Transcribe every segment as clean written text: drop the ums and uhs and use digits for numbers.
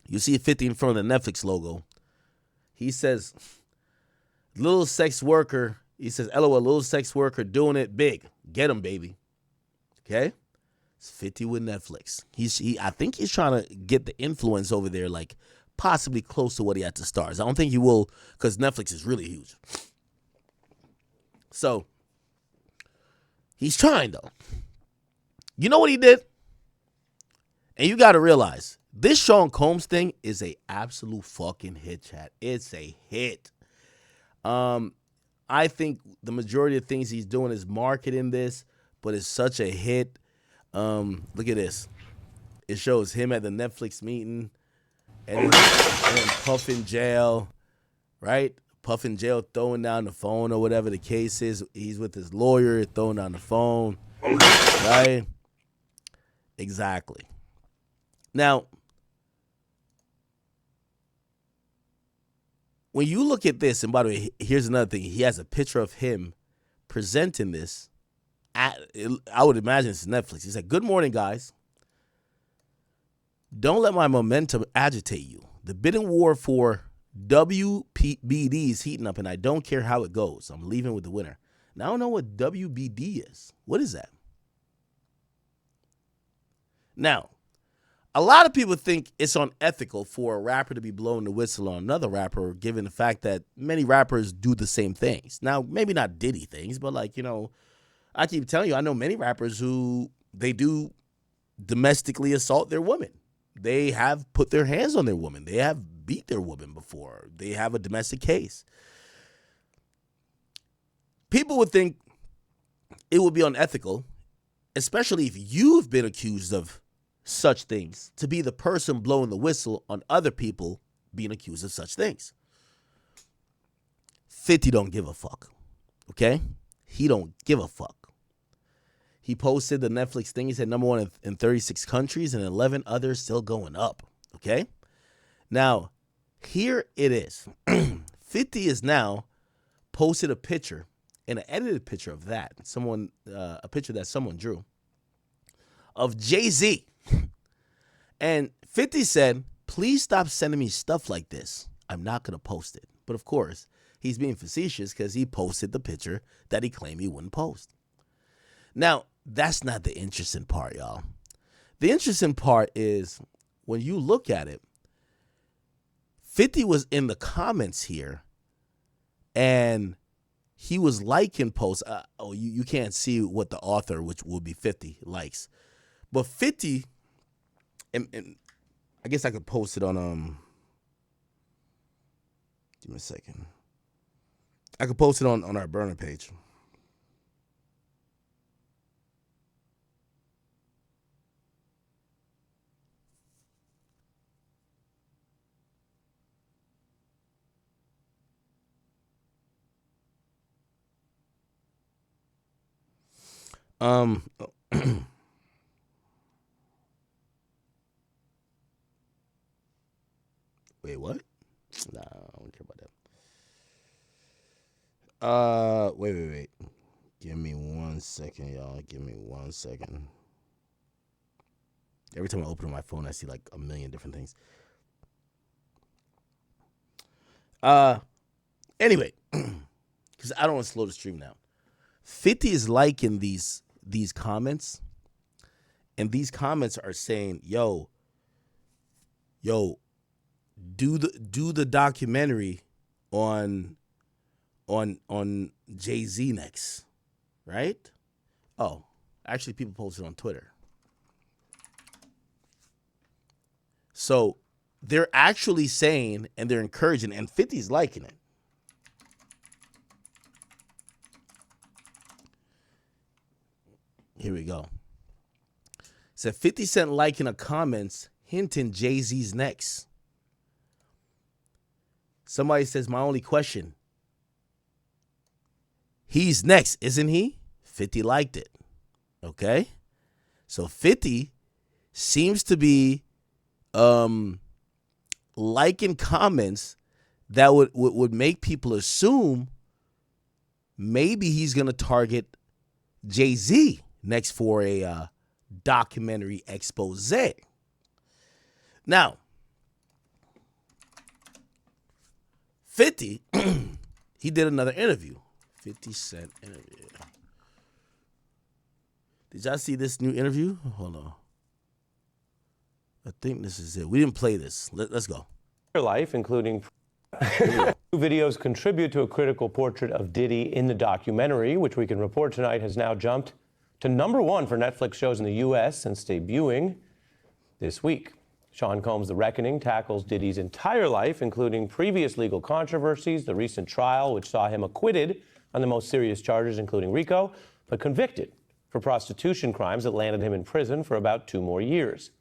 You see 50 in front of the Netflix logo. He says, little sex worker. He says, LOL, little sex worker doing it big. Get him, baby. Okay? It's 50 with Netflix. I think he's trying to get the influence over there, like possibly close to what he had to Stars. I don't think he will, because Netflix is really huge. So, he's trying, though. You know what he did? And you got to realize, this Sean Combs thing is a absolute fucking hit, chat. It's a hit. I think the majority of things he's doing is marketing this, but it's such a hit. Look at this. It shows him at the Netflix meeting, and then Puff in jail, right? Puff in jail throwing down the phone or whatever the case is. He's with his lawyer throwing down the phone, right? Exactly. Now, when you look at this, and by the way, here's another thing. He has a picture of him presenting this. I would imagine it's Netflix. He said, "Good morning, guys. Don't let my momentum agitate you. The bidding war for WBD is heating up, and I don't care how it goes. I'm leaving with the winner." Now, I don't know what WBD is. What is that? Now, a lot of people think it's unethical for a rapper to be blowing the whistle on another rapper, given the fact that many rappers do the same things. Now, maybe not Diddy things, but like, I keep telling you, I know many rappers who they do domestically assault their women. They have put their hands on their woman. They have beat their woman before. They have a domestic case. People would think it would be unethical, especially if you've been accused of such things, to be the person blowing the whistle on other people being accused of such things. 50 don't give a fuck, okay? He don't give a fuck. He posted the Netflix thing. He said number one in 36 countries and 11 others still going up, okay? Now, here it is. 50 is now posted a picture, an edited picture of that. A picture that someone drew of Jay-Z. And 50 said, "Please stop sending me stuff like this. I'm not going to post it." But of course, he's being facetious because he posted the picture that he claimed he wouldn't post. Now, that's not the interesting part, y'all. The interesting part is when you look at it, 50 was in the comments here, and he was liking posts. You can't see what the author, which would be 50, likes. But 50, and I guess I could post it on, give me a second. I could post it on our burner page. Wait, what? Nah, I don't care about that. Wait. Give me 1 second, y'all. Give me 1 second. Every time I open my phone, I see like a million different things. Anyway, because I don't want to slow the stream down. 50 is liking these comments, and these comments are saying, yo, do the documentary on Jay-Z next, right? Oh, actually, people posted on Twitter. So they're actually saying, and they're encouraging, and 50's liking it. Here we go. It said 50 Cent liking a comments hinting Jay-Z's next. Somebody says, my only question, he's next, isn't he? 50 liked it. Okay? So 50 seems to be liking comments that would make people assume maybe he's going to target Jay-Z next for a documentary expose. Now, 50, he did another interview. 50 Cent interview. Did y'all see this new interview? Hold on. I think this is it. We didn't play this. Let's go. Life, including videos contribute to a critical portrait of Diddy in the documentary, which we can report tonight has now jumped to #1 for Netflix shows in the U.S. since debuting this week. Sean Combs' The Reckoning tackles Diddy's entire life, including previous legal controversies, the recent trial, which saw him acquitted on the most serious charges, including RICO, but convicted for prostitution crimes that landed him in prison for about 2 more years.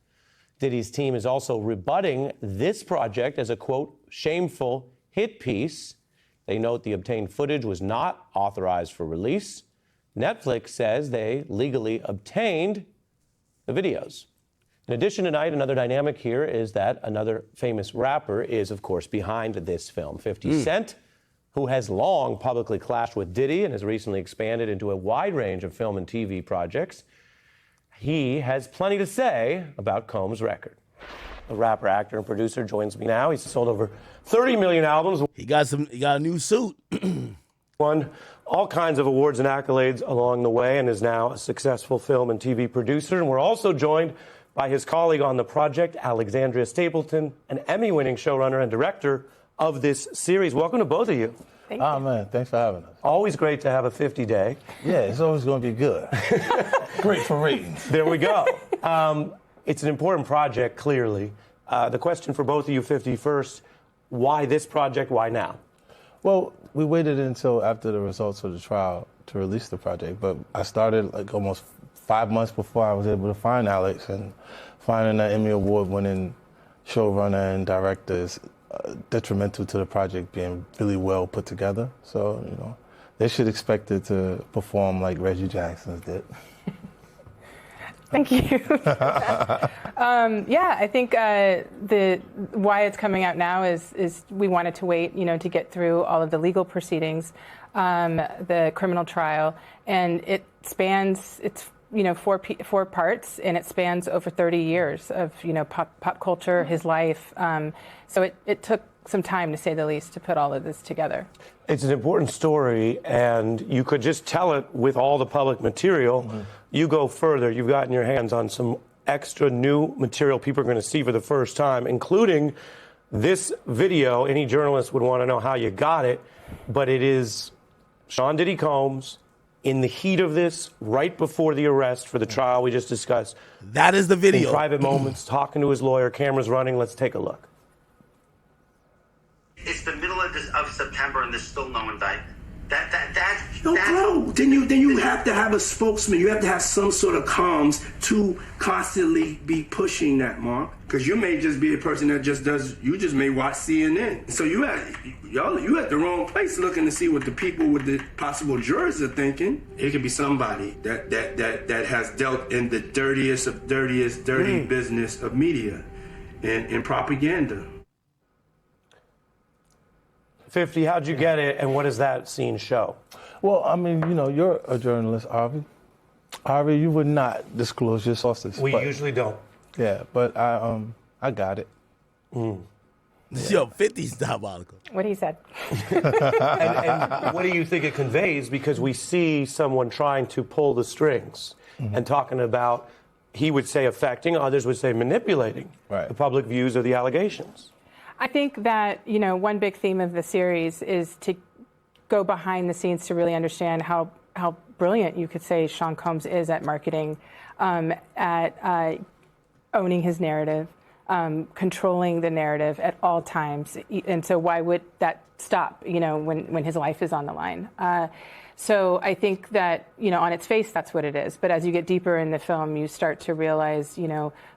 Diddy's team is also rebutting this project as a, quote, shameful hit piece. They note the obtained footage was not authorized for release. Netflix says they legally obtained the videos. In addition, tonight, another dynamic here is that another famous rapper is, of course, behind this film, 50 Cent, who has long publicly clashed with Diddy and has recently expanded into a wide range of film and TV projects. He has plenty to say about Combs' record. The rapper, actor, and producer joins me now. He's sold over 30 million albums. He got a new suit. Won all kinds of awards and accolades along the way and is now a successful film and TV producer. And we're also joined by his colleague on the project, Alexandria Stapleton, an Emmy-winning showrunner and director of this series. Welcome to both of you. Thank you. Oh, man, thanks for having us. Always great to have a 50-day. Yeah, it's always going to be good. Great for ratings. There we go. It's an important project, clearly. The question for both of you, 50 first, why this project, why now? Well, we waited until after the results of the trial to release the project, but I started like almost 5 months before I was able to find Alex, and finding an Emmy Award-winning showrunner and director is detrimental to the project being really well put together. So, you know, they should expect it to perform like Reggie Jackson's did. Thank you. Yeah, I think the why it's coming out now is we wanted to wait, you know, to get through all of the legal proceedings, the criminal trial, and it spans four parts, and it spans over 30 years of pop culture, his life. So it took some time, to say the least, to put all of this together. It's an important story, and you could just tell it with all the public material. Mm-hmm. You go further. You've gotten your hands on some extra new material people are going to see for the first time, including this video. Any journalist would want to know how you got it, but it is Sean Diddy Combs in the heat of this, right before the arrest for the trial we just discussed. That is the video. In private moments, talking to his lawyer, cameras running. Let's take a look. It's the middle of September and there's still no indictment. Then you have to have a spokesman. You have to have some sort of comms to constantly be pushing that, Mark. Because you may just be a person that you just may watch CNN. So you at the wrong place looking to see what the people with the possible jurors are thinking. It could be somebody that has dealt in the dirtiest of dirty business of media and propaganda. 50, how'd you get it, and what does that scene show? Well, I mean, you're a journalist, Harvey. Harvey, you would not disclose your sources. We usually don't. Yeah, but I got it. Yeah. Yo, 50's diabolical. What he said. and what do you think it conveys? Because we see someone trying to pull the strings and talking about, he would say affecting, others would say manipulating the public views of the allegations. I think that, one big theme of the series is to go behind the scenes to really understand how brilliant you could say Sean Combs is at marketing, at owning his narrative, controlling the narrative at all times. And so why would that stop, when his life is on the line? So I think that, on its face, that's what it is. But as you get deeper in the film, you start to realize,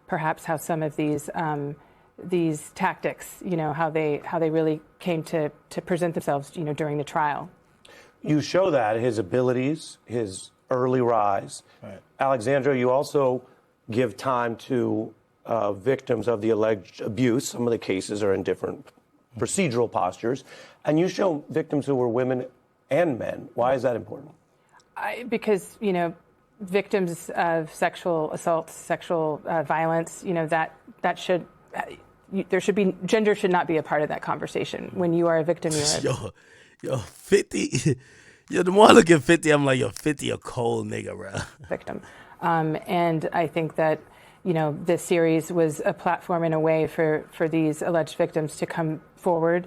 perhaps how some of these tactics, how they really came to present themselves, during the trial. You show that, his abilities, his early rise. Right. Alexandra, you also give time to victims of the alleged abuse. Some of the cases are in different procedural postures. And you show victims who were women and men. Why is that important? Because, victims of sexual assault, sexual violence, that should... gender should not be a part of that conversation. When you are a victim, you're Yo, 50. Yo, the more I look at 50, I'm like, yo, 50 a cold nigga, bro. Victim. And I think that, this series was a platform in a way for these alleged victims to come forward,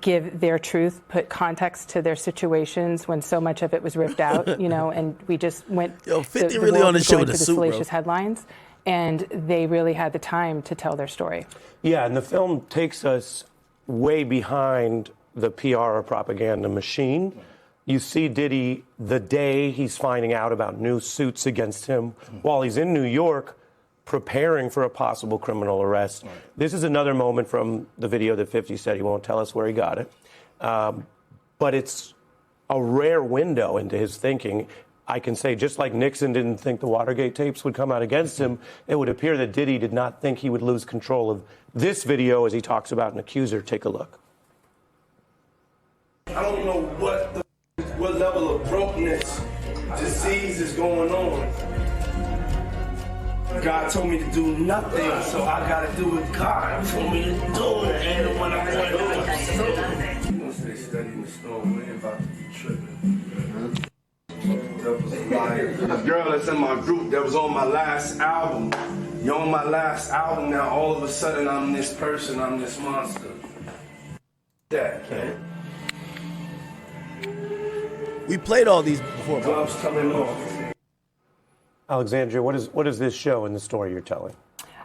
give their truth, put context to their situations when so much of it was ripped out, and we just went. Yo, 50 really on the show with a suit, bro. Salacious headlines, and they really had the time to tell their story. Yeah, and the film takes us way behind the PR or propaganda machine. You see Diddy the day he's finding out about new suits against him while he's in New York preparing for a possible criminal arrest. Right. This is another moment from the video that 50 said he won't tell us where he got it. But it's a rare window into his thinking. I can say, just like Nixon didn't think the Watergate tapes would come out against him, it would appear that Diddy did not think he would lose control of this video as he talks about an accuser. Take a look. I don't know what level of brokenness, disease is going on. God told me to do nothing, so I gotta do what God told me to do. And when I'm going to do it, you know, they studying the storm, we ain't about to be tripping. That was a liar. This girl that's in my group that was on my last album. You're on my last album now, all of a sudden I'm this person, I'm this monster. That, man. We played all these before. Gloves coming off. Alexandria, what is this show in the story you're telling?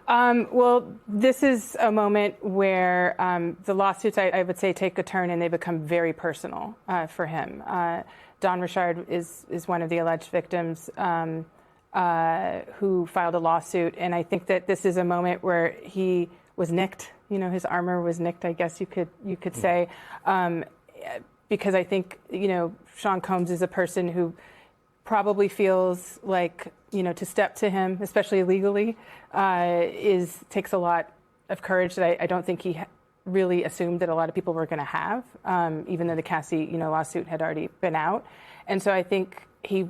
Well, this is a moment where the lawsuits, I would say, take a turn and they become very personal for him. Don Richard is one of the alleged victims who filed a lawsuit, and I think that this is a moment where he was nicked. His armor was nicked, I guess you could say, because I think Sean Combs is a person who probably feels like to step to him, especially legally, takes a lot of courage that I don't think he really assumed that a lot of people were going to have, even though the Cassie lawsuit had already been out, and so I think he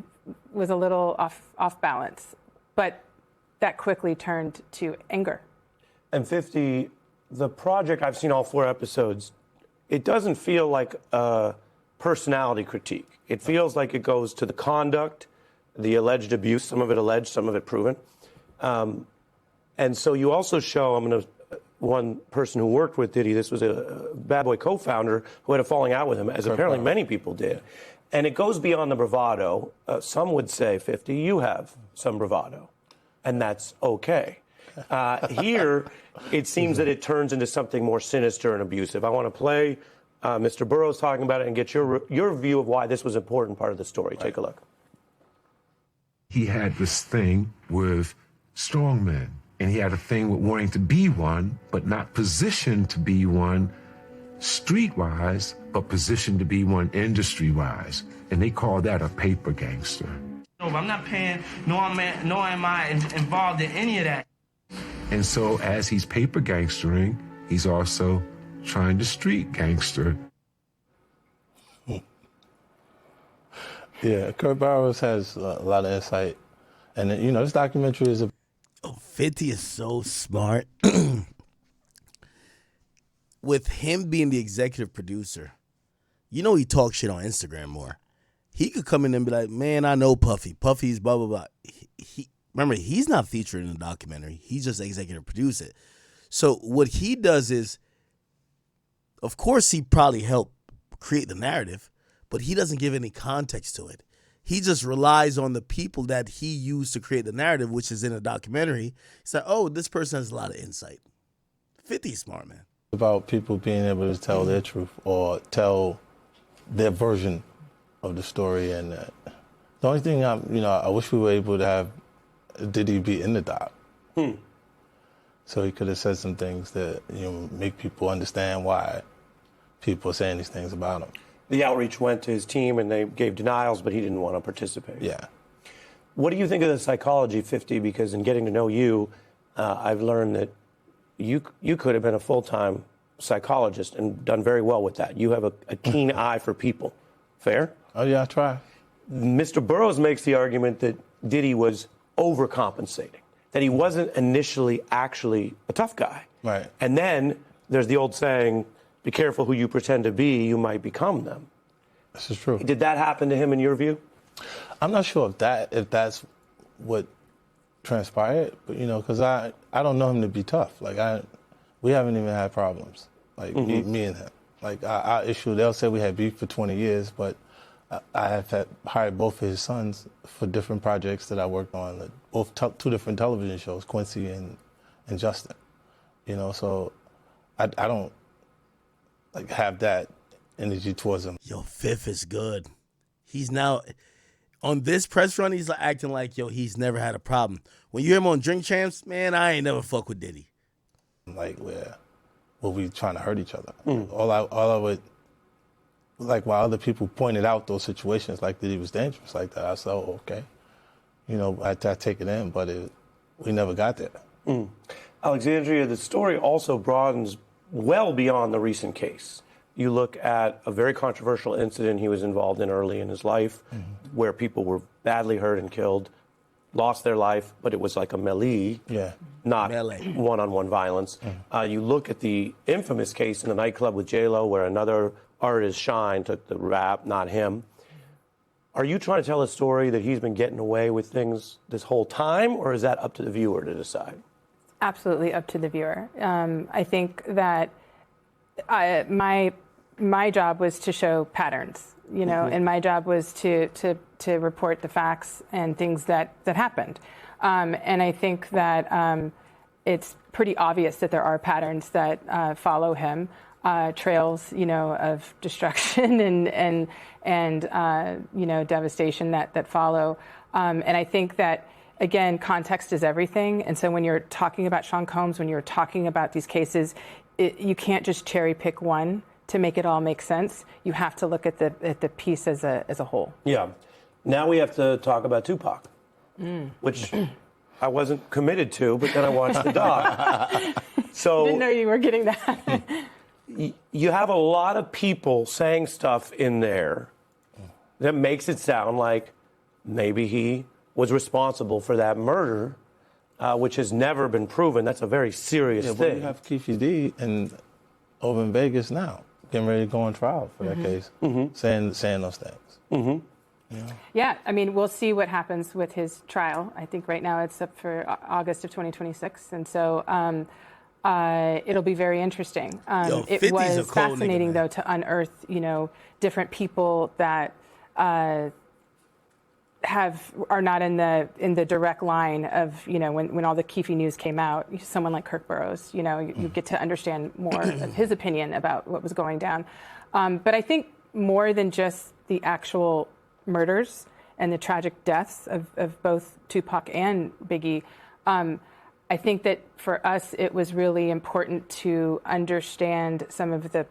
was a little off balance, but that quickly turned to anger. And 50, the project, I've seen all 4 episodes. It doesn't feel like a personality critique. It feels like it goes to the conduct, the alleged abuse, some of it alleged, some of it proven. And so you also show, one person who worked with Diddy, this was a Bad Boy co-founder who had a falling out with him, as apparently many people did. And it goes beyond the bravado. Some would say, 50, you have some bravado, and that's okay. Here, it seems that it turns into something more sinister and abusive. I want to play Mr. Burroughs talking about it and get your view of why this was an important part of the story. Take a look. He had this thing with strongmen, and he had a thing with wanting to be one, but not positioned to be one street-wise, but positioned to be one industry-wise. And they call that a paper gangster. No, I'm not paying, nor am I involved in any of that. And so as he's paper gangstering, he's also trying to street gangster. Yeah, Kurt Burroughs has a lot of insight. And, this documentary is 50 is so smart. With him being the executive producer, he talks shit on Instagram more. He could come in and be like, man, I know Puffy. Puffy's blah, blah, blah. Remember, he's not featured in the documentary. He just executive produced it. So what he does is, of course, he probably helped create the narrative, but he doesn't give any context to it. He just relies on the people that he used to create the narrative, which is in a documentary. He's like, oh, this person has a lot of insight. 50's smart, man. About people being able to tell their truth or tell their version of the story. And the only thing I wish we were able to have Diddy be in the doc. So he could have said some things that, make people understand why people are saying these things about him. The outreach went to his team and they gave denials, but he didn't want to participate. Yeah. What do you think of the psychology, 50? Because in getting to know you, I've learned that you could have been a full-time psychologist and done very well with that. You have a keen eye for people. Fair? Oh, yeah, I try. Mr. Burroughs makes the argument that Diddy was overcompensating, that he wasn't initially actually a tough guy. Right. And then there's the old saying, be careful who you pretend to be, you might become them. This is true. Did that happen to him in your view? I'm not sure if that's what transpired, but because I don't know him to be tough. We haven't even had problems, me and him. Our issue, they'll say we had beef for 20 years, but I have hired both of his sons for different projects that I worked on, both two different television shows, Quincy and Justin. So I don't have that energy towards him. Yo, Fifth is good. He's now on this press run. He's acting like he's never had a problem. When you hear him on Drink Champs, man, I ain't never fuck with Diddy. Were we trying to hurt each other? All I would while other people pointed out those situations that he was dangerous like that, I said, oh, okay. I take it in, but we never got there. Alexandria, the story also broadens well beyond the recent case. You look at a very controversial incident he was involved in early in his life, where people were badly hurt and killed, lost their life, but it was like a melee, not one-on-one violence. You look at the infamous case in the nightclub with J-Lo, where another artist, Shine, took the rap, not him. Are you trying to tell a story that he's been getting away with things this whole time, or is that up to the viewer to decide? Absolutely up to the viewer. I think that my job was to show patterns, and my job was to report the facts and things that happened. And I think that it's pretty obvious that there are patterns that follow him, trails, of destruction and devastation that follow. And I think that, again, context is everything. And so when you're talking about Sean Combs, when you're talking about these cases, you can't just cherry pick one to make it all make sense. You have to look at the piece as a whole. Yeah. Now we have to talk about Tupac, which I wasn't committed to, but then I watched the doc. So didn't know you were getting that. You have a lot of people saying stuff in there that makes it sound like maybe he was responsible for that murder, which has never been proven. That's a very serious thing. But you have Keefe D over in Vegas now, getting ready to go on trial for that case, saying those things. Yeah, I mean, we'll see what happens with his trial. I think right now it's up for August of 2026, and so it'll be very interesting. It was fascinating, though, to unearth, different people that are not in the direct line of, when all the Keefe news came out. Someone like Kirk Burrows, you get to understand more of his opinion about what was going down. But I think more than just the actual murders and the tragic deaths of both Tupac and Biggie, I think that for us it was really important to understand some of the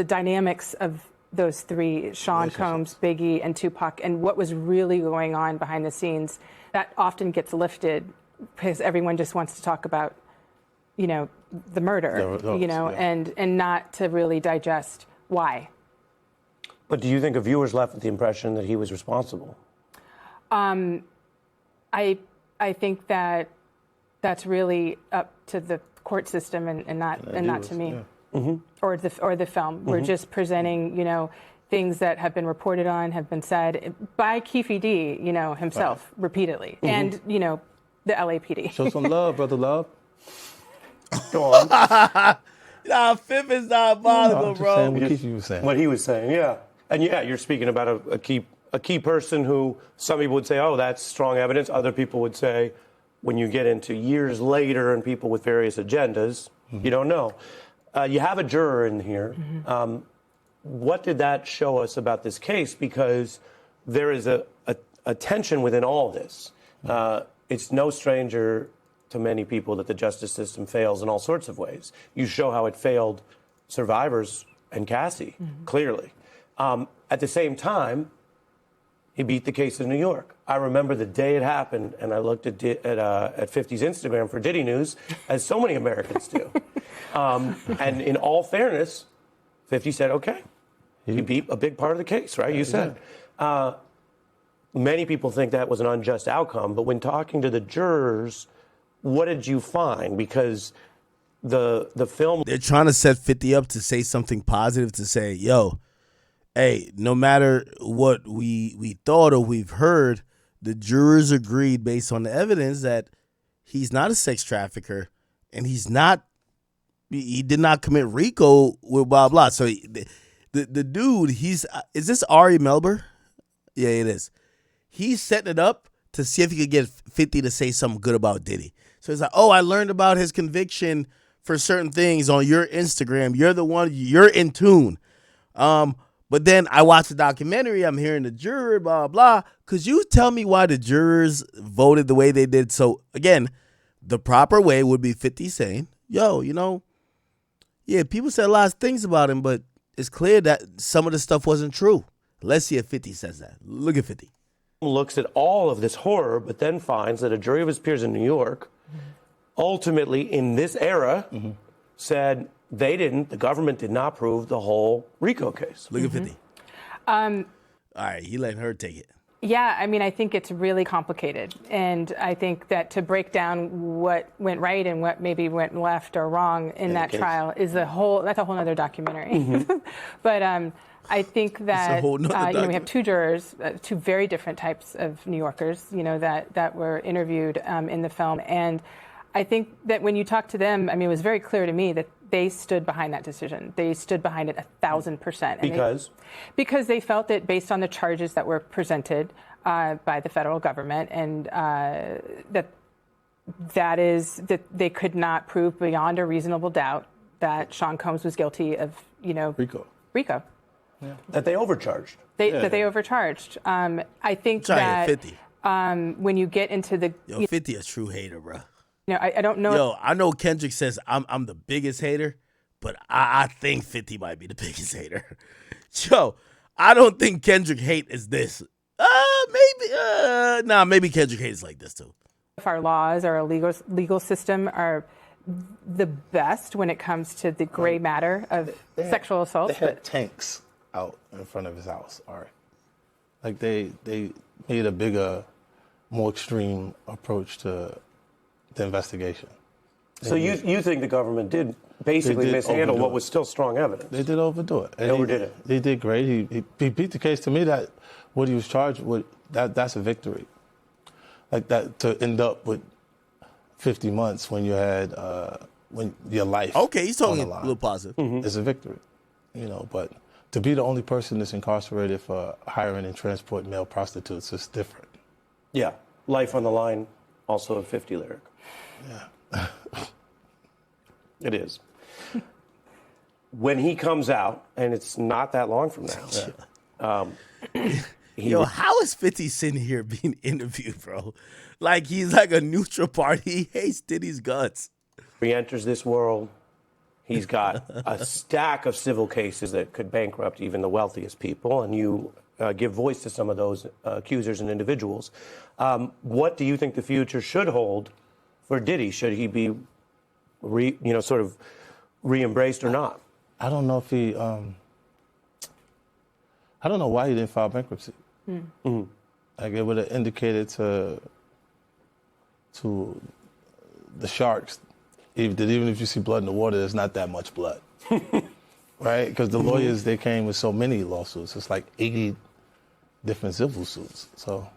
dynamics of those three, Sean Combs, Biggie, and Tupac, and what was really going on behind the scenes. That often gets lifted because everyone just wants to talk about, the murder, and not to really digest why. But do you think a viewer's left with the impression that he was responsible? I think that that's really up to the court system and not to me. Or the film. We're just presenting, things that have been reported on, have been said by Keefe D, himself repeatedly, and the LAPD. Show some love, brother love. Go on. Nah, Fifth is diabolical, bro. Saying what Keefe was saying. What he was saying, yeah. And yeah, you're speaking about a key person who some people would say, oh, that's strong evidence. Other people would say, when you get into years later and people with various agendas, you don't know. You have a juror in here. What did that show us about this case? Because there is a tension within all this. It's no stranger to many people that the justice system fails in all sorts of ways. You show how it failed survivors and Cassie, clearly. At the same time, he beat the case in New York. I remember the day it happened, and I looked at 50's Instagram for Diddy News, as so many Americans do. And in all fairness, 50 said, okay, he beat a big part of the case, right? You said. Many people think that was an unjust outcome, but when talking to the jurors, what did you find? Because the film. They're trying to set 50 up to say something positive, to say, yo, hey, no matter what we thought or we've heard, the jurors agreed based on the evidence that he's not a sex trafficker and he did not commit RICO with blah, blah. So the dude, is this Ari Melber? Yeah, it is. He's setting it up to see if he could get 50 to say something good about Diddy. So he's like, oh, I learned about his conviction for certain things on your Instagram. You're the one, you're in tune. But then I watched the documentary. I'm hearing the juror, blah, blah. Could you tell me why the jurors voted the way they did? So, again, the proper way would be 50 saying, yo, yeah, people said a lot of things about him, but it's clear that some of the stuff wasn't true. Let's see if 50 says that. Look at 50. Looks at all of this horror, but then finds that a jury of his peers in New York, ultimately in this era, said the government did not prove the whole RICO case. Look at 50. All right, he letting her take it. Yeah, I mean, I think it's really complicated. And I think that to break down what went right and what maybe went left or wrong in that trial is that's a whole other documentary. But I think that we have two jurors, two very different types of New Yorkers, that were interviewed in the film. And I think that when you talk to them, I mean, it was very clear to me that they stood behind that decision. They stood behind it 1,000%. Because they felt that based on the charges that were presented by the federal government, and that they could not prove beyond a reasonable doubt that Sean Combs was guilty of, RICO. Yeah. That they overcharged. That they overcharged. I think that 50. When you get into the 50 a true hater, bro. I don't know. Yo, I know Kendrick says I'm the biggest hater, but I think 50 might be the biggest hater. Yo, I don't think Kendrick hate is this. Maybe Kendrick hate is like this too. If our laws or our legal system are the best when it comes to the gray matter of sexual assault. They had tanks out in front of his house, Ari. Like they made a bigger, more extreme approach to the investigation. So you think the government did basically mishandle what was still strong evidence? They did overdo it. They overdid it. They did great. He beat the case. To me, that what he was charged with, that's a victory. Like that, to end up with 50 months when you had when your life. Okay, he's talking a little positive. It's a victory, But to be the only person that's incarcerated for hiring and transporting male prostitutes is different. Yeah, life on the line, also a 50 lyric. Yeah, it is. When he comes out, and it's not that long from now. Yo, how is 50 sitting here being interviewed, bro? Like he's like a neutral party. He hates Diddy's guts. He enters this world. He's got a stack of civil cases that could bankrupt even the wealthiest people, and you give voice to some of those accusers and individuals. What do you think the future should hold for Diddy? Should he be, sort of re-embraced or not? I don't know if he. I don't know why he didn't file bankruptcy. Like it would have indicated to the sharks that even if you see blood in the water, there's not that much blood, right? Because the lawyers, they came with so many lawsuits. It's like 80 different civil suits. So,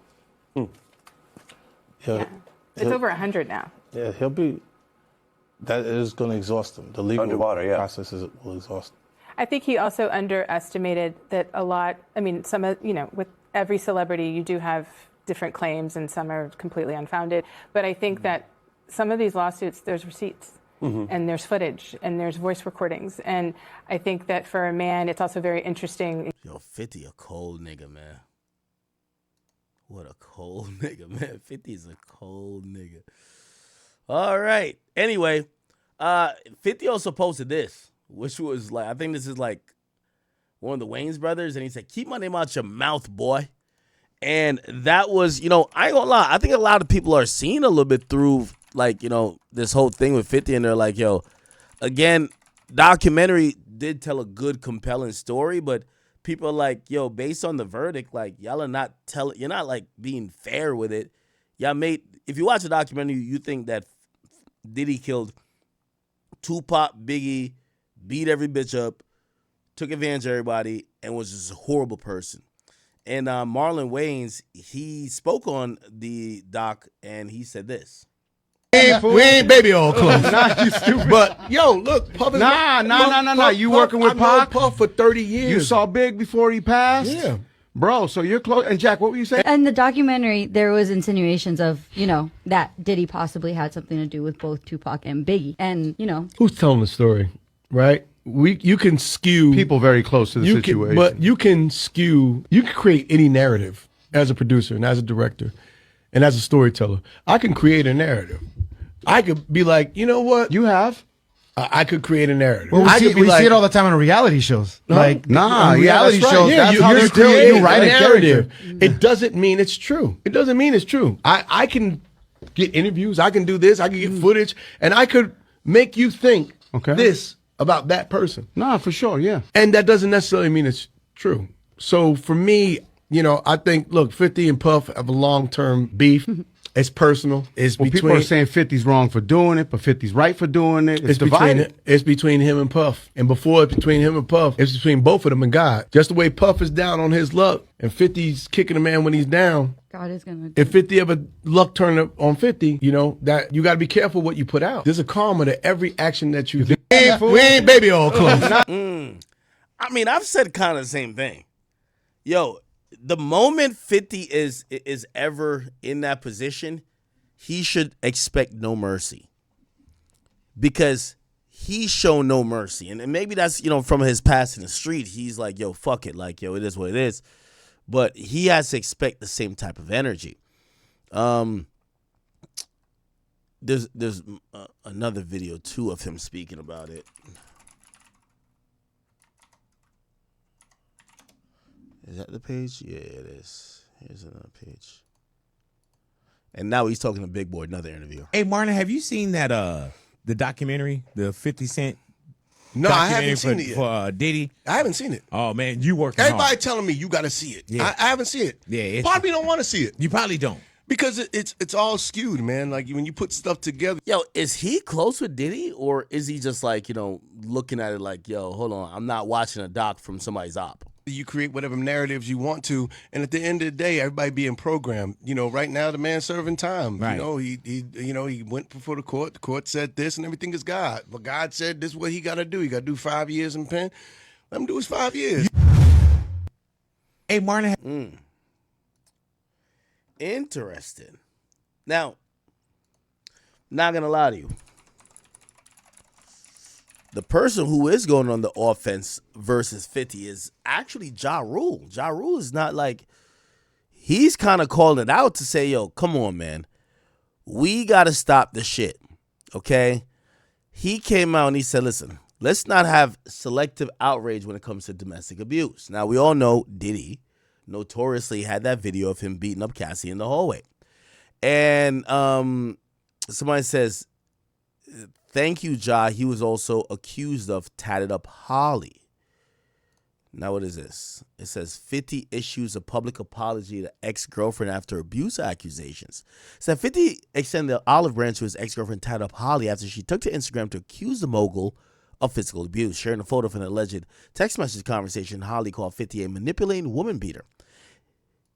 it's over 100 now. Yeah, that is going to exhaust him. The legal process will exhaust him. I think he also underestimated that a lot. I mean, with every celebrity, you do have different claims, and some are completely unfounded. But I think that some of these lawsuits, there's receipts, and there's footage, and there's voice recordings. And I think that for a man, it's also very interesting. Yo, 50 a cold nigga, man. What a cold nigga, man. 50 is a cold nigga. All right. Anyway, 50 also posted this, which was like, I think this is like one of the Wayans brothers, and he said, "Keep my name out your mouth, boy." And that was, I ain't gonna lie, I think a lot of people are seeing a little bit through, like, this whole thing with 50, and they're like, yo, again, documentary did tell a good, compelling story, but people are like, yo, based on the verdict, like, y'all are not you're not, like, being fair with it. Y'all if you watch the documentary, you think that Diddy killed Tupac, Biggie, beat every bitch up, took advantage of everybody, and was just a horrible person. And Marlon Wayans, he spoke on the doc, and he said this. We ain't baby all close. Nah, you stupid. But yo, look, Puff is Nah. You working with Puff? Pac? Puff for 30 years. You saw Big before he passed? Yeah. Bro, so you're close. And Jack, what were you saying? In the documentary, there was insinuations of, that Diddy possibly had something to do with both Tupac and Biggie. And, Who's telling the story, right? You can skew People very close to the situation. but you can create any narrative as a producer and as a director and as a storyteller. I can create a narrative. I could be like, you know what? You have. I could create a narrative. Well, I could be we see it all the time on reality shows. Like, reality that's right. shows. Yeah, That's how you're they creating you write a a narrative. character. It doesn't mean it's true. It doesn't mean it's true. I can get interviews. I can do this. I can get footage, and I could make you think this about that person. Nah, for sure, yeah. And that doesn't necessarily mean it's true. So for me, I think, look, 50 and Puff have a long-term beef. It's personal. It's Well, between. people are saying 50's wrong for doing it, but 50's right for doing it. It's divided. It's between him and Puff. And before it's between him and Puff, it's between both of them and God. Just the way Puff is down on his luck and 50's kicking a man when he's down. God is going If 50 ever luck turn up on 50, that you got to be careful what you put out. There's a karma to every action that you do. We ain't baby all close. I mean, I've said kind of the same thing. Yo, the moment 50 is ever in that position, he should expect no mercy. Because he's shown no mercy. And maybe that's, from his past in the street, he's like, yo, fuck it. Like, yo, it is what it is. But he has to expect the same type of energy. There's another video, too, of him speaking about it. Is that the page? Yeah, it is. Here's another page. And now he's talking to Big Boy, another interview. Hey, Marlon, have you seen that the documentary, the 50 Cent? No, I haven't seen it yet. For Diddy? I haven't seen it. Oh, man, you working Everybody hard. telling me you got to see it. Yeah. I haven't seen it. Yeah, Part of me don't want to see it. You probably don't. Because it's all skewed, man. Like, when you put stuff together. Yo, is he close with Diddy? Or is he just like, looking at it like, yo, hold on, I'm not watching a doc from somebody's op. You create whatever narratives you want to, and at the end of the day, everybody being programmed. Right now, the man's serving time. Right. He went before the court. The court said this, and everything is God. But God said this is what he got to do. He got to do 5 years in pen. Let him do his 5 years. Hey, Marlon. Interesting. Now, not gonna lie to you. The person who is going on the offense versus 50 is actually Ja Rule. Ja Rule is not like, he's kind of calling it out to say, yo, come on, man. We got to stop the shit, okay? He came out and he said, listen, let's not have selective outrage when it comes to domestic abuse. Now, we all know Diddy notoriously had that video of him beating up Cassie in the hallway. And somebody says, thank you, Ja. He was also accused of tatted up Holly. Now, what is this? It says 50 issues a public apology to ex-girlfriend after abuse accusations. It said 50 extended the olive branch to his ex-girlfriend tatted up Holly after she took to Instagram to accuse the mogul of physical abuse. Sharing a photo of an alleged text message conversation, Holly called 50 a manipulating woman beater.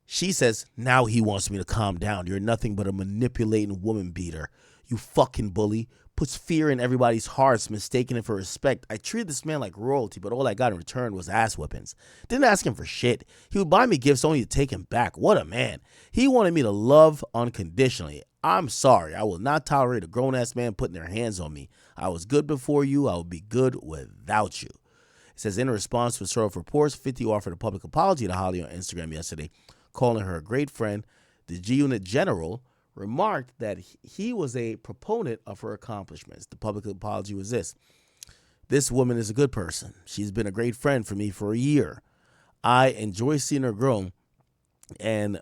She says, now he wants me to calm down. You're nothing but a manipulating woman beater. You fucking bully. Puts fear in everybody's hearts, mistaking it for respect. I treated this man like royalty, but all I got in return was ass whippings. Didn't ask him for shit. He would buy me gifts only to take him back. What a man. He wanted me to love unconditionally. I'm sorry. I will not tolerate a grown-ass man putting their hands on me. I was good before you. I will be good without you. It says, in response to a sort of reports, 50 offered a public apology to Holly on Instagram yesterday, calling her a great friend. The G-Unit General remarked that he was a proponent of her accomplishments. The public apology was this. This woman is a good person. She's been a great friend for me for a year. I enjoy seeing her grow and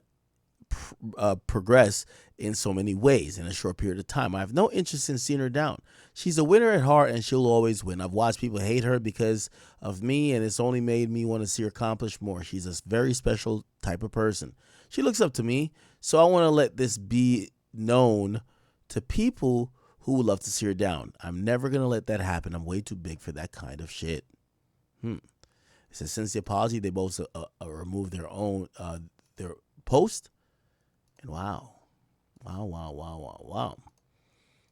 progress in so many ways in a short period of time. I have no interest in seeing her down. She's a winner at heart and she'll always win. I've watched people hate her because of me, and it's only made me want to see her accomplish more. She's a very special type of person. She looks up to me, so I want to let this be known to people Who would love to see her down? I'm never going to let that happen. I'm way too big for that kind of shit. It says, since the apology, they both removed their post. And wow.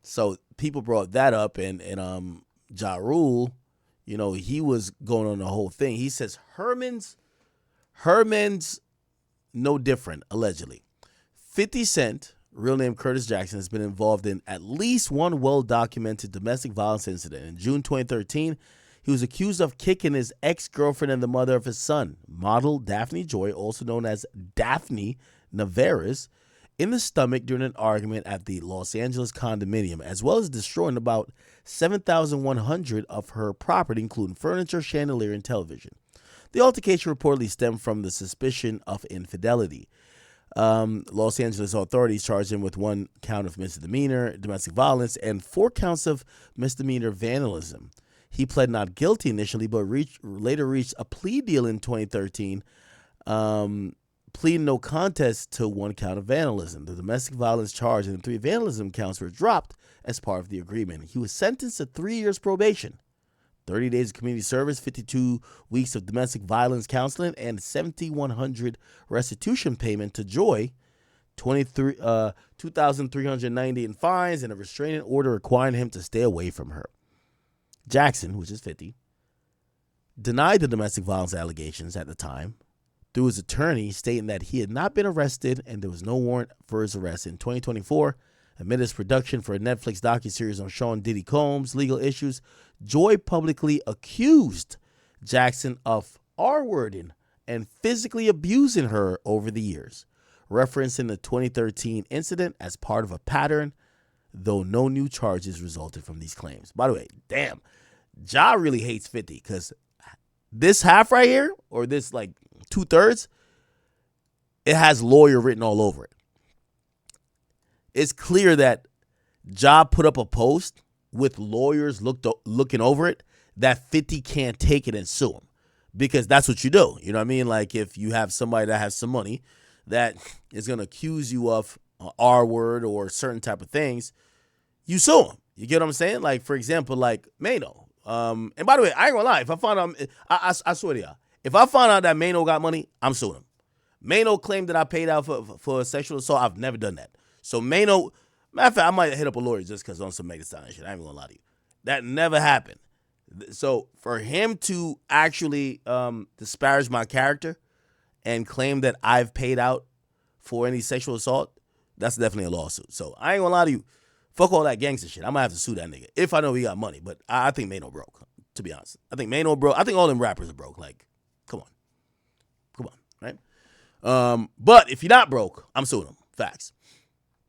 So people brought that up, and Ja Rule, you know, he was going on the whole thing. He says Herman's no different, allegedly. 50 Cent, real name Curtis Jackson, has been involved in at least one well-documented domestic violence incident. In June 2013, he was accused of kicking his ex-girlfriend and the mother of his son, model Daphne Joy, also known as Daphne Navarez, in the stomach during an argument at the Los Angeles condominium, as well as destroying about 7,100 of her property, including furniture, chandelier, and television. The altercation reportedly stemmed from the suspicion of infidelity. Los Angeles authorities charged him with 1 count of misdemeanor domestic violence and 4 counts of misdemeanor vandalism. He pled not guilty initially, but later reached a plea deal in 2013, pleading no contest to 1 count of vandalism. The domestic violence charge and the 3 vandalism counts were dropped as part of the agreement. He was sentenced to 3 years probation, 30 days of community service, 52 weeks of domestic violence counseling, and $7,100 restitution payment to Joy, $2,390 in fines, and a restraining order requiring him to stay away from her. Jackson, which is 50, denied the domestic violence allegations at the time through his attorney, stating that he had not been arrested and there was no warrant for his arrest. In 2024, amid his production for a Netflix docuseries on Sean Diddy Combs' legal issues, Joy publicly accused Jackson of R-wording and physically abusing her over the years, referencing the 2013 incident as part of a pattern, though no new charges resulted from these claims. By the way, damn, Ja really hates 50 because this half right here, or this like 2/3, it has lawyer written all over it. It's clear that Ja put up a post with lawyers looking over it that 50 can't take it and sue him, because that's what you do. You know what I mean? Like if you have somebody that has some money that is going to accuse you of R word or certain type of things, you sue him. You get what I'm saying? Like, for example, like Mano. And by the way, I ain't gonna lie. If I find out, I swear to y'all, if I find out that Mano got money, I'm suing him. Mano claimed that I paid out for sexual assault. I've never done that. So Mano, matter of fact, I might hit up a lawyer just because on some Megan Thee Stallion shit. I ain't gonna lie to you. That never happened. So for him to actually disparage my character and claim that I've paid out for any sexual assault, that's definitely a lawsuit. So I ain't gonna lie to you. Fuck all that gangster shit. I might have to sue that nigga if I know he got money. But I think Mano broke, to be honest. I think Mano broke. I think all them rappers are broke. Like, come on, right? But if you're not broke, I'm suing him. Facts.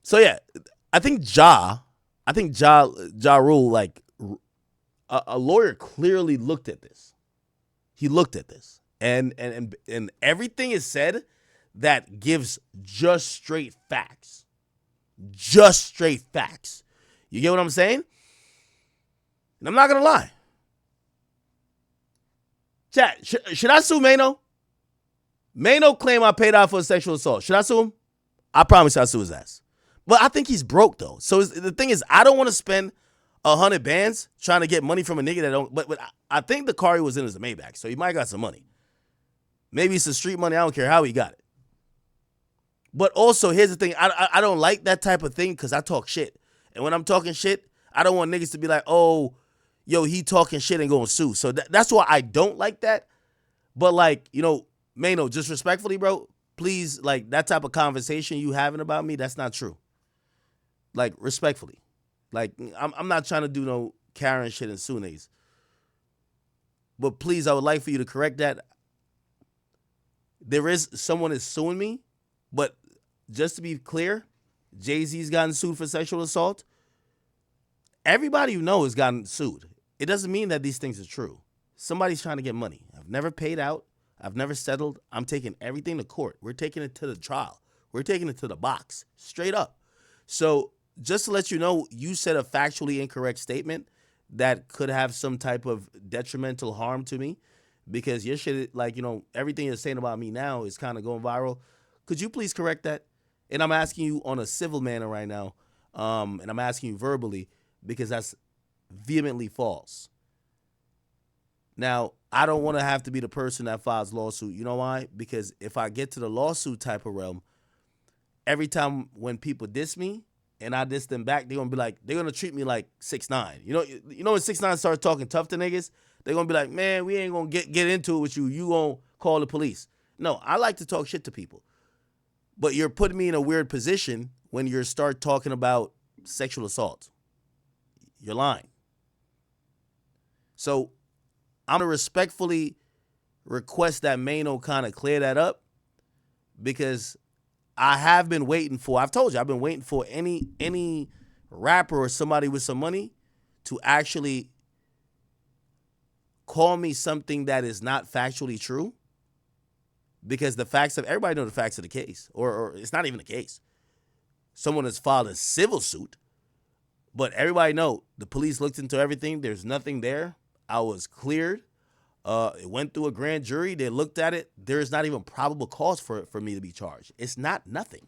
So yeah, I think Ja Rule, like a lawyer clearly looked at this. He looked at this, and everything is said that gives just straight facts. Just straight facts. You get what I'm saying? And I'm not gonna lie. Chat, should I sue Mano? Mano claimed I paid out for a sexual assault. Should I sue him? I promise I'll sue his ass. But I think he's broke though. So the thing is, I don't want to spend 100 bands trying to get money from a nigga that don't. But I think the car he was in is a Maybach, so he might got some money. Maybe it's some street money. I don't care how he got it. But also, here's the thing. I don't like that type of thing because I talk shit. And when I'm talking shit, I don't want niggas to be like, oh, yo, he talking shit and going to sue. So that's why I don't like that. But like, you know, Mano, just respectfully, bro, please, like that type of conversation you having about me, that's not true. Like, respectfully. Like, I'm not trying to do no Karen shit and sue niggas. But please, I would like for you to correct that. There is someone is suing me, but just to be clear, Jay-Z's gotten sued for sexual assault. Everybody you know has gotten sued. It doesn't mean that these things are true. Somebody's trying to get money. I've never paid out. I've never settled. I'm taking everything to court. We're taking it to the trial. We're taking it to the box. Straight up. So just to let you know, you said a factually incorrect statement that could have some type of detrimental harm to me because your shit, like, you know, everything you're saying about me now is kind of going viral. Could you please correct that? And I'm asking you on a civil manner right now, and I'm asking you verbally, because that's vehemently false. Now, I don't want to have to be the person that files lawsuit. You know why? Because if I get to the lawsuit type of realm, every time when people diss me and I diss them back, they're gonna treat me like 6ix9ine. You know when 6ix9ine starts talking tough to niggas, they're gonna be like, man, we ain't gonna get into it with you. You gonna call the police. No, I like to talk shit to people. But you're putting me in a weird position when you start talking about sexual assault. You're lying. So I'm gonna respectfully request that Mano kind of clear that up, because I have been waiting for, I've told you, I've been waiting for any rapper or somebody with some money to actually call me something that is not factually true, because the facts of, everybody know the facts of the case, or it's not even the case. Someone has filed a civil suit, but everybody know the police looked into everything. There's nothing there. I was cleared. It went through a grand jury. They looked at it. There's not even probable cause for me to be charged. It's not nothing.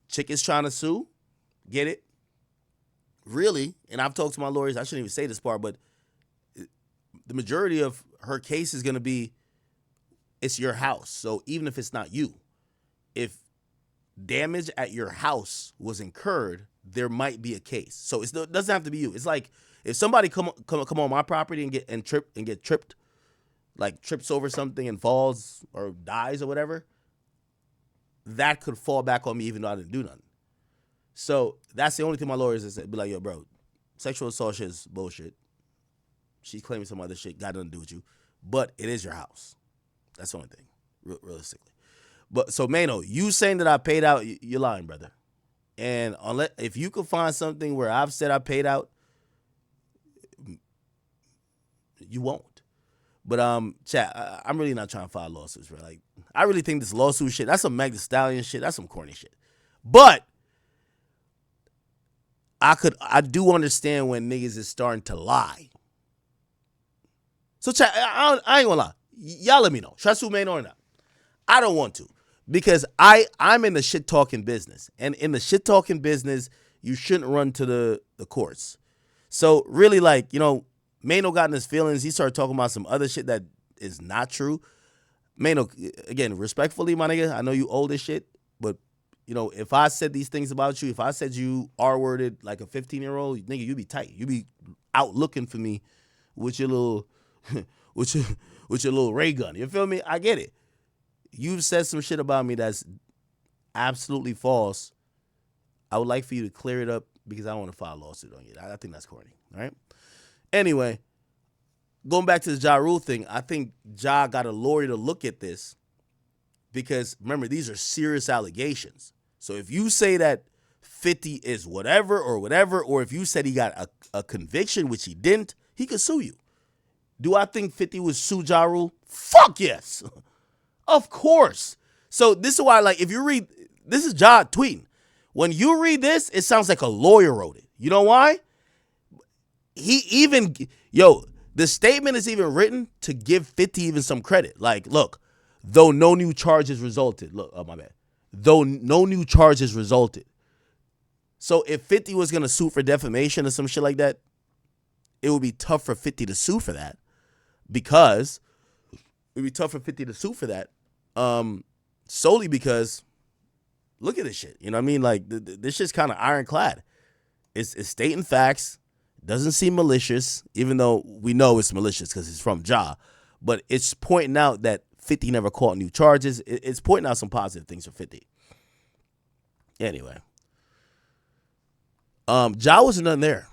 Chick is trying to sue. Get it? Really, and I've talked to my lawyers. I shouldn't even say this part, but the majority of her case is going to be, it's your house. So even if it's not you, if damage at your house was incurred, there might be a case. So it doesn't have to be you. It's like if somebody come on my property and get tripped, like trips over something and falls or dies or whatever, that could fall back on me even though I didn't do nothing. So that's the only thing my lawyers is be like, yo, bro, sexual assault shit is bullshit. She's claiming some other shit, got nothing to do with you, but it is your house. That's the only thing, realistically. But so Mano, you saying that I paid out, you're lying, brother. And if you could find something where I've said I paid out, you won't. But chat, I'm really not trying to file lawsuits, bro. Like, I really think this lawsuit shit, that's some Meg Thee Stallion shit, that's some corny shit. But I do understand when niggas is starting to lie. So chat, I ain't gonna lie. Y'all let me know. Should I sue Mano or not? I don't want to. Because I'm in the shit talking business. And in the shit talking business, you shouldn't run to the courts. So really, like, Mano got in his feelings. He started talking about some other shit that is not true. Mano, again, respectfully, my nigga, I know you old as shit, but if I said these things about you, if I said you R-worded like a 15-year-old, nigga, you be tight. You be out looking for me with your little with your little ray gun. You feel me? I get it. You've said some shit about me that's absolutely false. I would like for you to clear it up because I don't want to file a lawsuit on you. I think that's corny. All right? Anyway, going back to the Ja Rule thing, I think Ja got a lawyer to look at this because, remember, these are serious allegations. So if you say that 50 is whatever, or if you said he got a conviction, which he didn't, he could sue you. Do I think 50 would sue Ja Rule? Fuck yes. Of course. So this is why, like, if you read, this is Ja tweeting. When you read this, it sounds like a lawyer wrote it. You know why? The statement is even written to give 50 even some credit. Like, look, though no new charges resulted. Look, oh, my bad. Though no new charges resulted. So if 50 was going to sue for defamation or some shit like that, it would be tough for 50 to sue for that. Because it would be tough for 50 to sue for that. Solely because, look at this shit. You know what I mean? Like, this shit's kind of ironclad. It's stating facts. Doesn't seem malicious, even though we know it's malicious because it's from Ja. But it's pointing out that 50 never caught new charges. It's pointing out some positive things for 50. Anyway. Ja wasn't none there.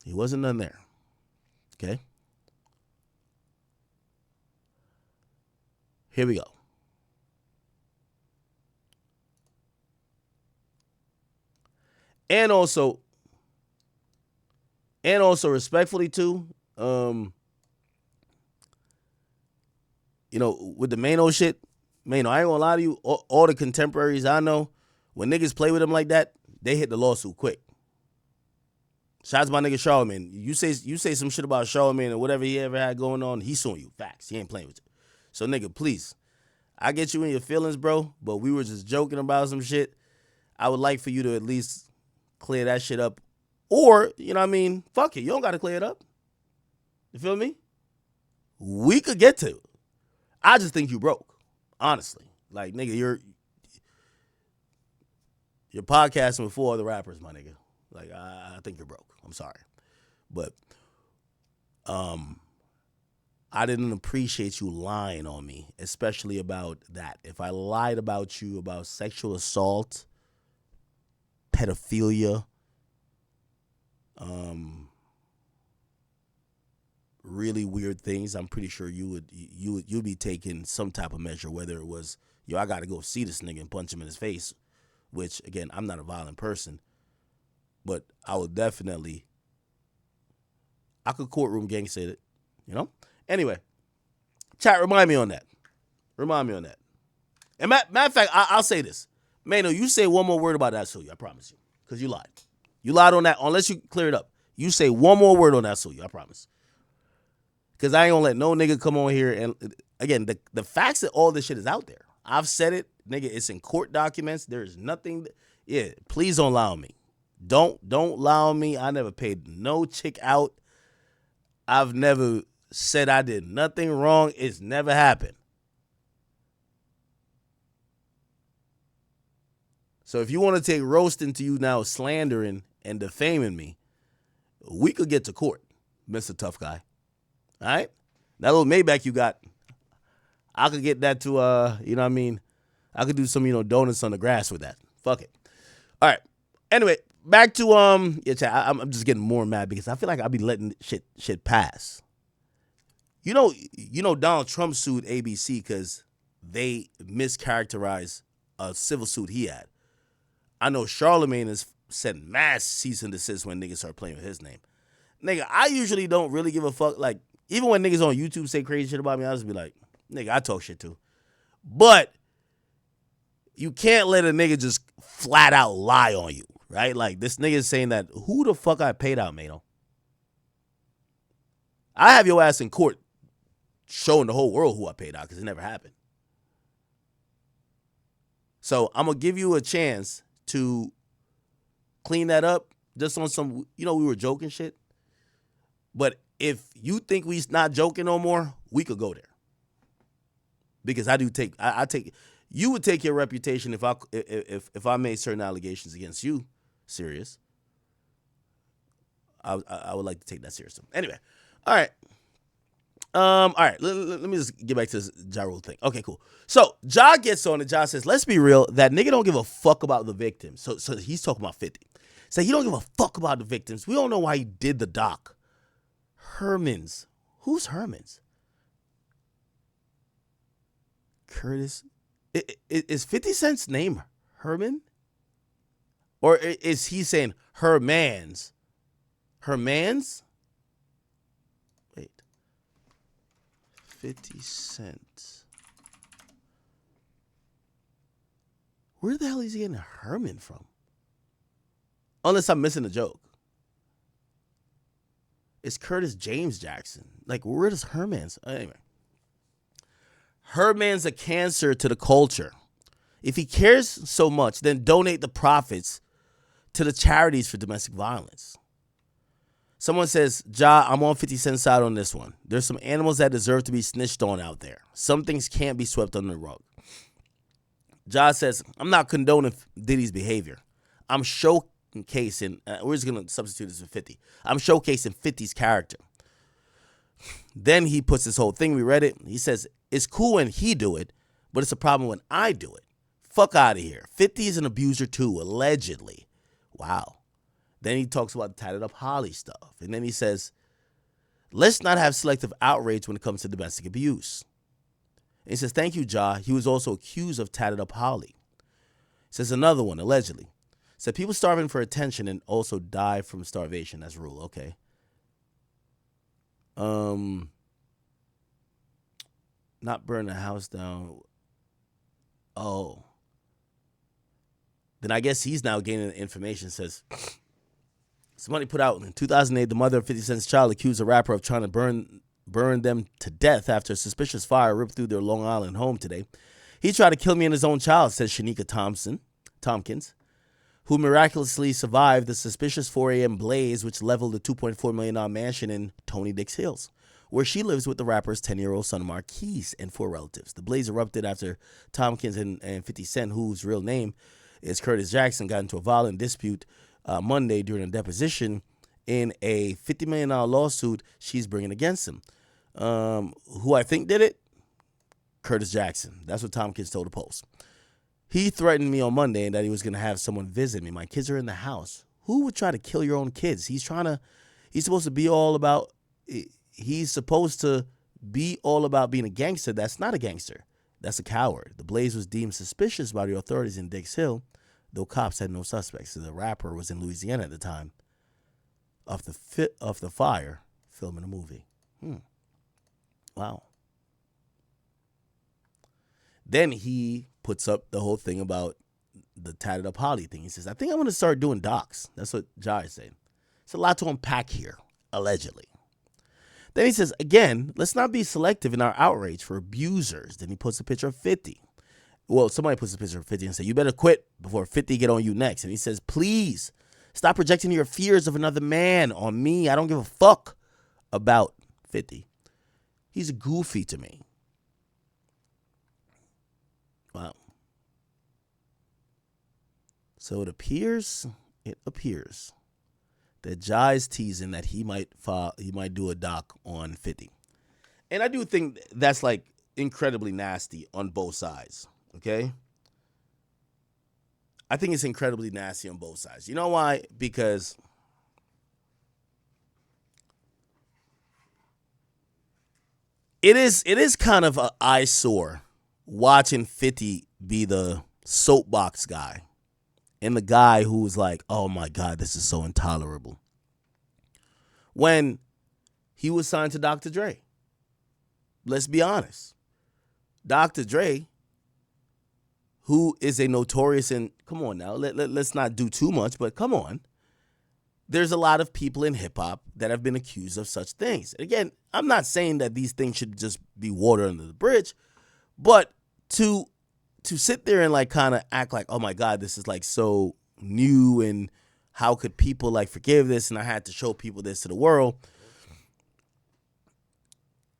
He wasn't none there. Okay? Here we go. And also respectfully too, with the Mano shit, Mano, I ain't gonna lie to you, all the contemporaries I know, when niggas play with him like that, they hit the lawsuit quick. Shout out to my nigga Charlamagne. You say some shit about Charlamagne or whatever he ever had going on, he's suing you. Facts. He ain't playing with you. So nigga, please, I get you in your feelings, bro, but we were just joking about some shit. I would like for you to at least clear that shit up. Or, you know what I mean, fuck it. You don't got to clear it up. You feel me? We could get to it. I just think you broke, honestly. Like, nigga, you're podcasting with 4 other rappers, my nigga. Like, I think you're broke. I'm sorry. But I didn't appreciate you lying on me, especially about that. If I lied about you about sexual assault, pedophilia, really weird things, I'm pretty sure you'd be taking some type of measure, whether it was, yo, I got to go see this nigga and punch him in his face, which, again, I'm not a violent person, but I would definitely, I could courtroom gangster it, you know? Anyway, chat, remind me on that. And matter of fact, I'll say this. Mano, you say one more word about that, Suya, I promise you, because you lied. You lied on that, unless you clear it up. You say one more word on that, Suya, I promise. Because I ain't gonna let no nigga come on here and, again, the facts that all this shit is out there. I've said it, nigga, it's in court documents. There's nothing, please don't lie on me. Don't lie on me. I never paid no chick out. I've never said I did nothing wrong. It's never happened. So if you want to take roasting to you now, slandering and defaming me, we could get to court, Mr. Tough Guy. All right? That little Maybach you got, I could get that to, you know what I mean? I could do some, donuts on the grass with that. Fuck it. All right. Anyway, back to, chat, I'm just getting more mad because I feel like I'll be letting shit pass. You know, Donald Trump sued ABC because they mischaracterized a civil suit he had. I know Charlemagne has sent mass cease and desist when niggas start playing with his name. Nigga, I usually don't really give a fuck. Like, even when niggas on YouTube say crazy shit about me, I just be like, nigga, I talk shit too. But you can't let a nigga just flat out lie on you, right? Like, this nigga is saying that, who the fuck I paid out, Mano? I have your ass in court showing the whole world who I paid out because it never happened. So I'm going to give you a chance to clean that up just on some, we were joking shit. But if you think we not joking no more, we could go there. Because I take, you would take your reputation if I made certain allegations against you serious. I would like to take that serious. Anyway, all right. All right, let me just get back to this Ja Rule thing. Okay, cool. So Ja gets on and Ja says, let's be real, that nigga don't give a fuck about the victims. So he's talking about 50. So he don't give a fuck about the victims. We don't know why he did the doc. Herman's. Who's Herman's? Curtis. Is 50 Cent's name Herman? Or is he saying Herman's? Herman's? Wait. 50 Cent. Where the hell is he getting Herman from? Unless I'm missing a joke. It's Curtis James Jackson. Like, where does Herman's? Anyway. Herman's a cancer to the culture. If he cares so much, then donate the profits to the charities for domestic violence. Someone says, Ja, I'm on 50 Cent's side on this one. There's some animals that deserve to be snitched on out there. Some things can't be swept under the rug. Ja says, I'm not condoning Diddy's behavior. I'm showcasing, we're just going to substitute this with 50. I'm showcasing 50's character. Then he puts this whole thing, we read it. He says, it's cool when he do it, but it's a problem when I do it. Fuck out of here. 50 is an abuser too, allegedly. Wow. Then he talks about the tatted up Holly stuff. And then he says, let's not have selective outrage when it comes to domestic abuse. And he says, thank you, Ja. He was also accused of tatted up Holly. He says another one, allegedly. Said people starving for attention and also die from starvation. That's rule. Okay. Not burn the house down. Oh. Then I guess he's now gaining information. Says, somebody put out in 2008, the mother of 50 Cent's child accused a rapper of trying to burn them to death after a suspicious fire ripped through their Long Island home today. He tried to kill me and his own child, says Shanika Tompkins. who miraculously survived the suspicious 4 a.m. blaze which leveled the $2.4 million mansion in Tony Dix Hills, where she lives with the rapper's 10-year-old son Marquise and 4 relatives. The blaze erupted after Tompkins and 50 Cent, whose real name is Curtis Jackson, got into a violent dispute Monday during a deposition in a $50 million lawsuit she's bringing against him. Who I think did it? Curtis Jackson. That's what Tompkins told the Post. He threatened me on Monday that he was going to have someone visit me. My kids are in the house. Who would try to kill your own kids? He's supposed to be all about, he's supposed to be all about being a gangster. That's not a gangster. That's a coward. The blaze was deemed suspicious by the authorities in Dix Hill, though cops had no suspects. The rapper was in Louisiana at the time of the fire, filming a movie. Wow. Then he puts up the whole thing about the tatted up Holly thing. He says, I think I'm going to start doing docs. That's what Jai is saying. It's a lot to unpack here, allegedly. Then he says, again, let's not be selective in our outrage for abusers. Then he puts a picture of 50. Well, somebody puts a picture of 50 and say, you better quit before 50 get on you next. And he says, please stop projecting your fears of another man on me. I don't give a fuck about 50. He's goofy to me. Wow. So it appears that Jai is teasing that he might do a doc on 50. And I do think that's like incredibly nasty on both sides, okay? I think it's incredibly nasty on both sides. You know why? Because it is kind of an eyesore watching 50 be the soapbox guy and the guy who's like, oh my God, this is so intolerable. When he was signed to Dr. Dre. Let's be honest. Dr. Dre, who is a notorious, and come on now, let's not do too much, but come on. There's a lot of people in hip hop that have been accused of such things. Again, I'm not saying that these things should just be water under the bridge, but to sit there and like kind of act like, oh my God, this is like so new and how could people like forgive this? And I had to show people this to the world.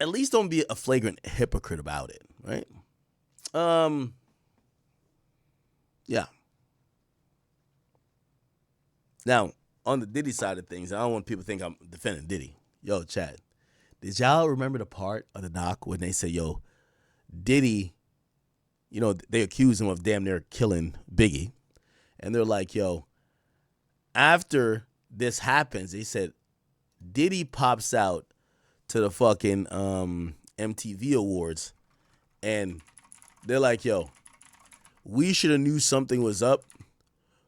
At least don't be a flagrant hypocrite about it, right? Yeah. Now, on the Diddy side of things, I don't want people to think I'm defending Diddy. Yo, Chad, did y'all remember the part of the doc when they say, yo, Diddy, you know, they accuse him of damn near killing Biggie. And they're like, yo, after this happens, they said, Diddy pops out to the fucking MTV Awards. And they're like, yo, we should have knew something was up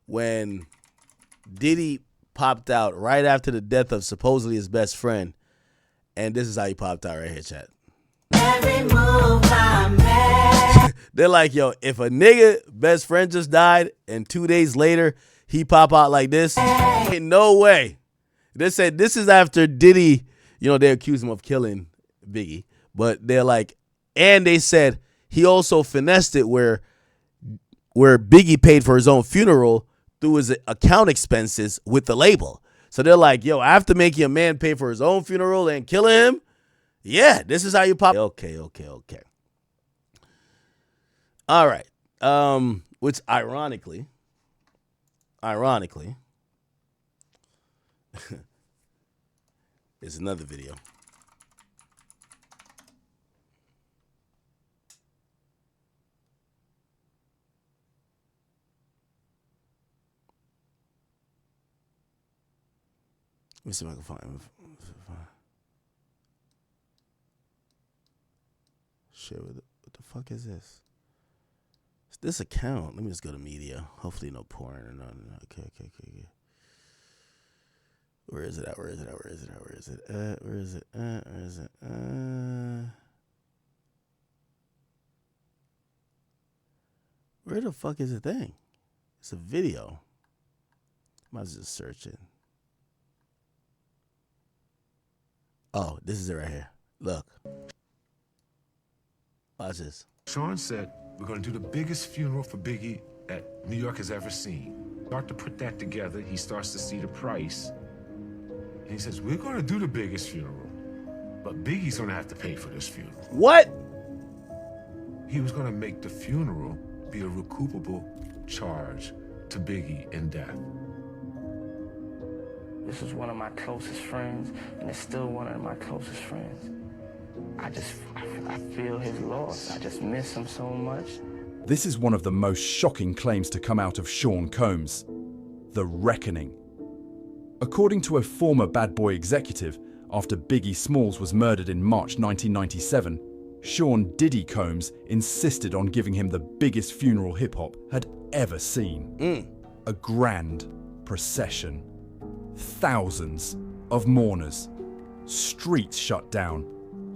when Diddy popped out right after the death of supposedly his best friend. And this is how he popped out right here, chat. Every move I make. They're like, yo, if a nigga best friend just died and 2 days later he pop out like this, ain't no way. They said this is after Diddy, you know, they accuse him of killing Biggie. But they're like, and they said he also finessed it where Biggie paid for his own funeral through his account expenses with the label. So they're like, yo, after making a man pay for his own funeral and killing him, yeah, this is how you pop. Okay. All right. Which ironically, is another video. Let me see if I can find him. Shit, what the fuck is this? It's this account. Let me just go to media. Hopefully no porn or nothing. Okay. Where is it at? Where the fuck is the thing? It's a video. Might as well just search it. Oh, this is it right here. Look. Watch this. Sean said, we're going to do the biggest funeral for Biggie that New York has ever seen. Start to put that together, he starts to see the price. And he says, we're going to do the biggest funeral, but Biggie's going to have to pay for this funeral. What? He was going to make the funeral be a recoupable charge to Biggie in death. This was one of my closest friends, and it's still one of my closest friends. I feel his loss. I just miss him so much. This is one of the most shocking claims to come out of Sean Combs. The reckoning. According to a former Bad Boy executive, after Biggie Smalls was murdered in March 1997, Sean Diddy Combs insisted on giving him the biggest funeral hip-hop had ever seen. A grand procession. Thousands of mourners. Streets shut down.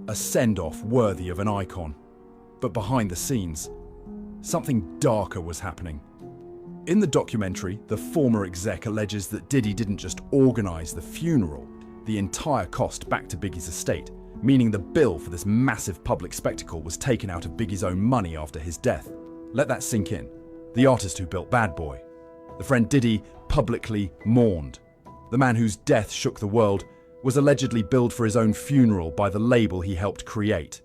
A send-off worthy of an icon. But behind the scenes, something darker was happening. In the documentary, the former exec alleges that Diddy didn't just organise the funeral, the entire cost back to Biggie's estate, meaning the bill for this massive public spectacle was taken out of Biggie's own money after his death. Let that sink in. The artist who built Bad Boy. The friend Diddy publicly mourned. The man whose death shook the world was allegedly billed for his own funeral by the label he helped create.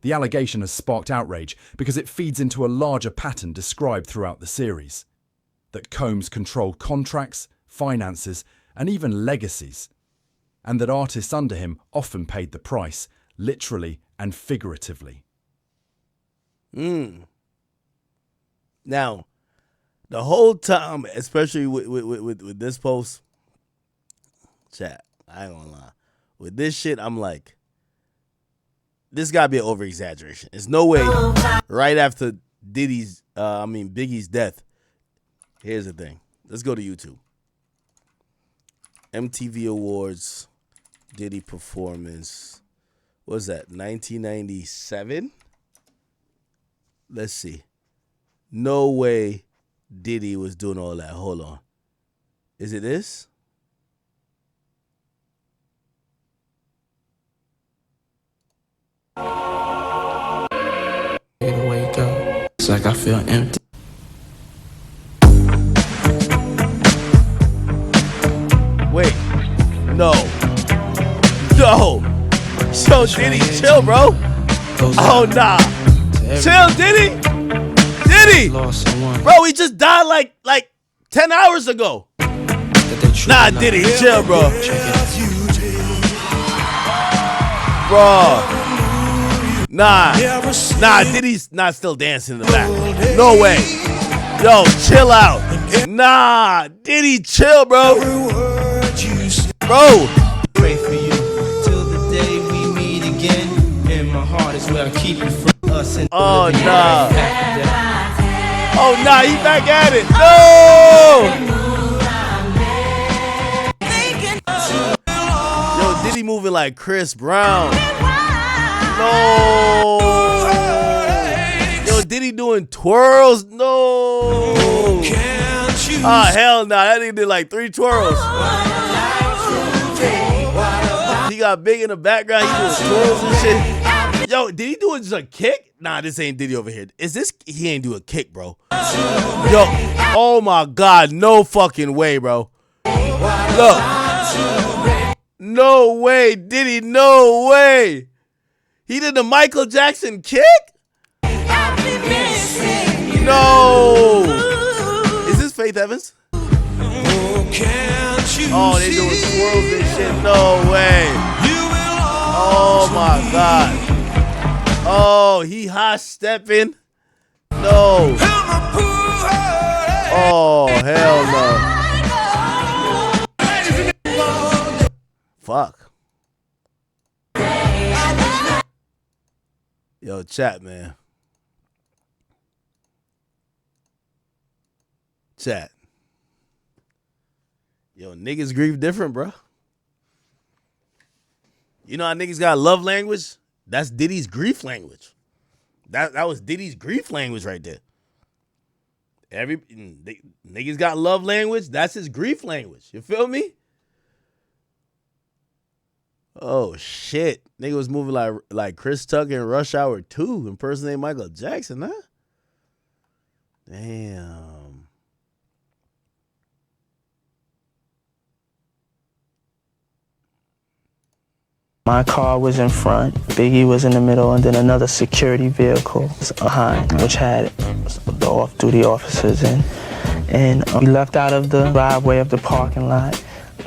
The allegation has sparked outrage because it feeds into a larger pattern described throughout the series. That Combs controlled contracts, finances, and even legacies. And that artists under him often paid the price, literally and figuratively. Now, the whole time, especially with this post, chat, I ain't gonna lie. With this shit, I'm like, this gotta be an over-exaggeration. There's no way right after Biggie's death. Here's the thing. Let's go to YouTube. MTV Awards, Diddy performance. What was that, 1997? Let's see. No way Diddy was doing all that. Hold on. Is it this? Wake up. It's like I feel empty. Wait. No. So Diddy, chill, bro. Oh, nah. Chill, Diddy. Diddy. Bro, he just died like 10 hours ago. Nah, Diddy, chill, bro. Bro. Nah, Diddy's not still dancing in the back. No way. Yo, chill out. Nah, Diddy, chill, bro. Bro. Pray for you till the day we meet again. In my heart is where I keep you from us. Oh, nah. Oh, nah, he back at it. No. Yo, Diddy moving like Chris Brown. No. Yo, Diddy doing twirls? No. Ah, hell nah. That nigga did like 3 twirls. He got big in the background. He doing twirls and shit. Yo, did he do just a kick? Nah, this ain't Diddy over here. Is this? He ain't do a kick, bro. Yo, oh my God. No fucking way, bro. Look. No way, Diddy. No way. He did the Michael Jackson kick? No. Is this Faith Evans? Oh, they doing twirls and shit. No way. Oh my God. Oh, he hot stepping. No. Oh, hell no. Fuck. Yo, chat, man. Chat. Yo, niggas grieve different, bro. You know how niggas got love language? That's Diddy's grief language. That was Diddy's grief language right there. Niggas got love language. That's his grief language. You feel me? Oh shit. Nigga was moving like Chris Tucker in Rush Hour 2 impersonating Michael Jackson, huh? Damn. My car was in front, Biggie was in the middle, and then another security vehicle was behind, which had the off-duty officers in. And we left out of the driveway of the parking lot,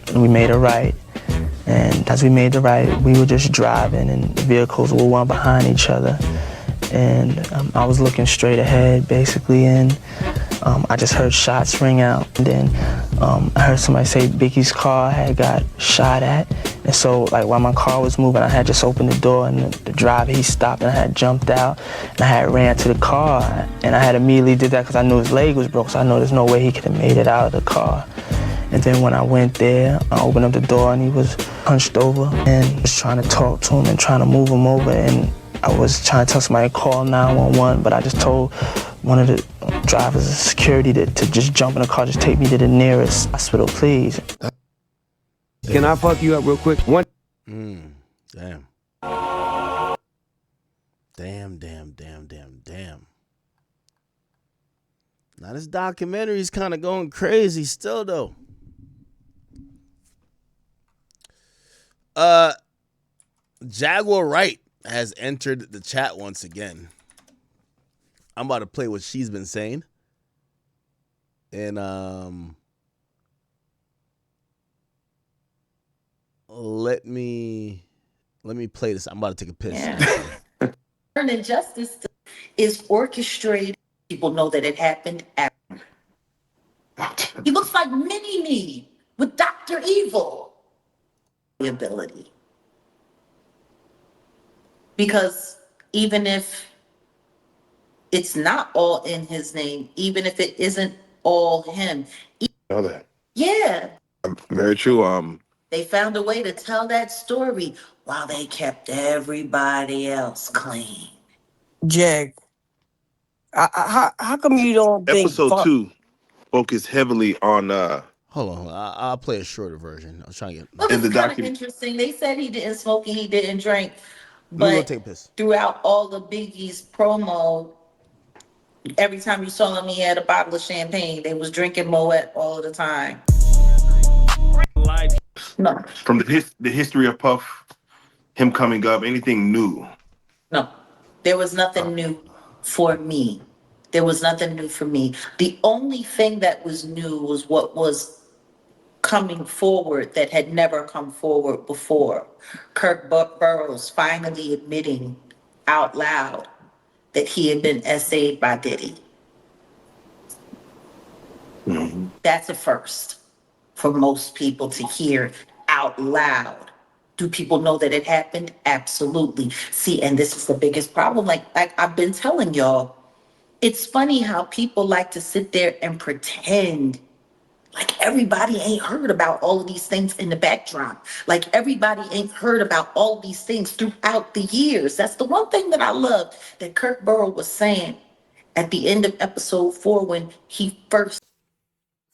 and we made a right. And as we made the right, we were just driving, and vehicles were one behind each other. And I was looking straight ahead, basically, and I just heard shots ring out. And then I heard somebody say Biggie's car had got shot at. And so, like, while my car was moving, I had just opened the door, and the driver, he stopped, and I had jumped out, and I had ran to the car. And I had immediately did that because I knew his leg was broke, so I know there's no way he could have made it out of the car. And then when I went there, I opened up the door, and he was hunched over, and was trying to talk to him and trying to move him over. And I was trying to tell somebody to call 911, but I just told one of the drivers of security to just jump in the car, just take me to the nearest hospital, please. Can I fuck you up real quick? One. Damn. Damn. Now this documentary is kind of going crazy still though. Jaguar Wright has entered the chat once again. I'm about to play what she's been saying. And let me play this. I'm about to take a piss. Yeah. Injustice is orchestrated. People know that it happened after. He looks like Mini-Me with Dr. Evil. Ability. Because even if it's not all in his name, even if it isn't all him. Know that. Yeah. Very true. They found a way to tell that story while they kept everybody else clean. Jack, how come you don't think... Episode 2 focused heavily on... Hold on. I'll play a shorter version. I was trying to get... Well, this is kind of interesting. They said he didn't smoke and he didn't drink. Let me go But take a piss. throughout all the Biggie's promo, every time you saw him, he had a bottle of champagne. They was drinking Moet all of the time. No. From the history of Puff, him coming up, anything new? No. There was nothing new for me. There was nothing new for me. The only thing that was new was what was coming forward that had never come forward before. Kirk Burroughs finally admitting out loud that he had been essayed by Diddy. Mm-hmm. That's a first for most people to hear out loud. Do people know that it happened? Absolutely. See, and this is the biggest problem. Like I've been telling y'all, it's funny how people like to sit there and pretend like everybody ain't heard about all of these things in the backdrop. Like everybody ain't heard about all of these things throughout the years. That's the one thing that I love that Kirk Burrow was saying at the end of episode 4 when he first.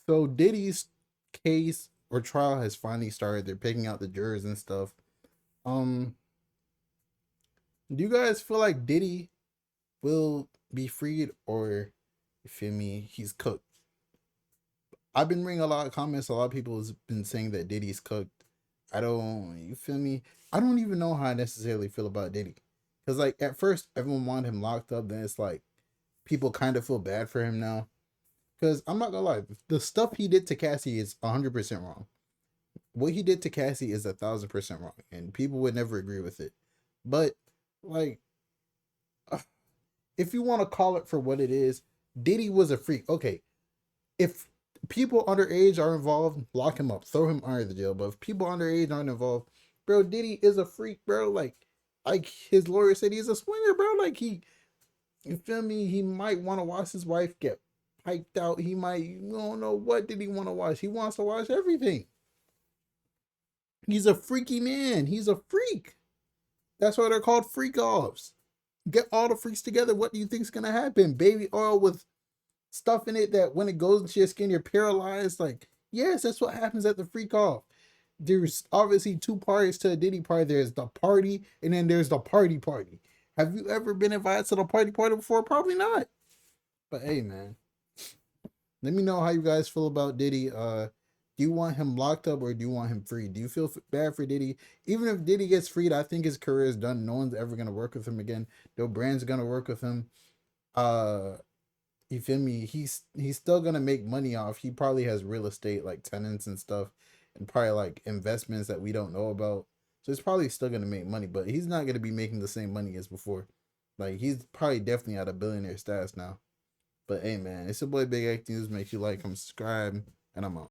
So Diddy's case or trial has finally started. They're picking out the jurors and stuff. Do you guys feel like Diddy will be freed, or you feel me, he's cooked? I've been reading a lot of comments. A lot of people has been saying that Diddy's cooked. You feel me? I don't even know how I necessarily feel about Diddy. Because like at first everyone wanted him locked up, then it's like people kind of feel bad for him now. Because I'm not gonna lie, the stuff he did to Cassie is 100% wrong. What he did to Cassie is 1,000% wrong, and people would never agree with it. But like, if you want to call it for what it is, Diddy was a freak. Okay, if people underage are involved, lock him up, throw him under the jail. But if people underage aren't involved, bro, Diddy is a freak, bro. Like his lawyer said, he's a swinger, bro. Like you feel me? He might want to watch his wife get piped out. He might, you don't know what did he want to watch. He wants to watch everything. He's a freaky man. He's a freak. That's why they're called freak offs. Get all the freaks together. What do you think's gonna happen? Baby oil with stuff in it that when it goes into your skin, you're paralyzed. Like, yes, that's what happens at the freak off. There's obviously 2 parties to a Diddy party. There's the party, and then there's the party. Have you ever been invited to the party before? Probably not. But hey, man, let me know how you guys feel about Diddy. Do you want him locked up or do you want him free? Do you feel bad for Diddy? Even if Diddy gets freed, I think his career is done. No one's ever gonna work with him again. No brand's gonna work with him. You feel me? He's still gonna make money off. He probably has real estate like tenants and stuff, and probably like investments that we don't know about. So he's probably still gonna make money, but he's not gonna be making the same money as before. Like he's probably definitely at a billionaire status now. But hey man, it's your boy Big X News. Make sure you like, comment, subscribe, and I'm out.